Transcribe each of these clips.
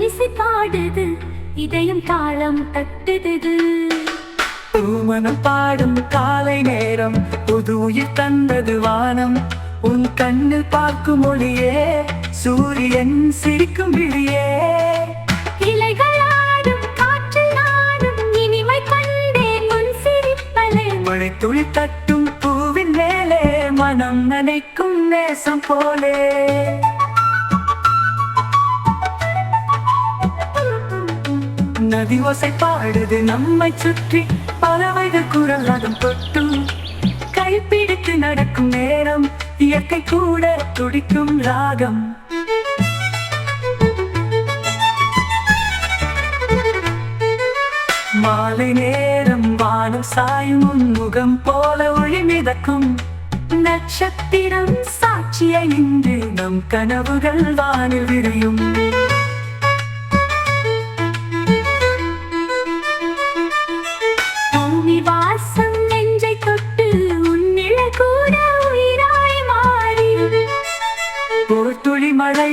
இசை பாடுது, இதயம் தாளம் தட்டுது. பூமனம் பாடும் காலை நேரம், புது உயிர் தந்தது வானம். உன் கண்ணில் பார்க்கும் ஒளியே, சூரியன் சிரிக்கும் விழியே. இலைகள் ஆடும், காற்றில் ஆடும், இனிமை கண்டேன் உன் சிரிப்பலே. மழை துளி தட்டும் பூவின் மேலே, மனம் நனைக்கும் நேசம் போலே. நதி ஓசை பாடுது நம்மை சுற்றி, பறவைகள் குரல் அதன் தொட்டு. கைப்பிடித்து நடக்கும் நேரம், இயற்கை கூட துடிக்கும் ராகம். மாலை நேரம் வானம் சாயும், உன் முகம் போல ஒளி மிதக்கும். நட்சத்திரம் சாட்சியை நின்று, நம் கனவுகள் வானில் விரியும். துளி மழை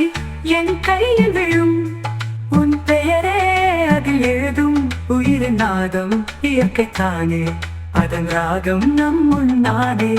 என் கையில் விழும், உன் பெயரே அதில் எழுதும். உயிரின் நாதம் இயற்கை தானே, அதன் ராகம் நம் முன்னானே.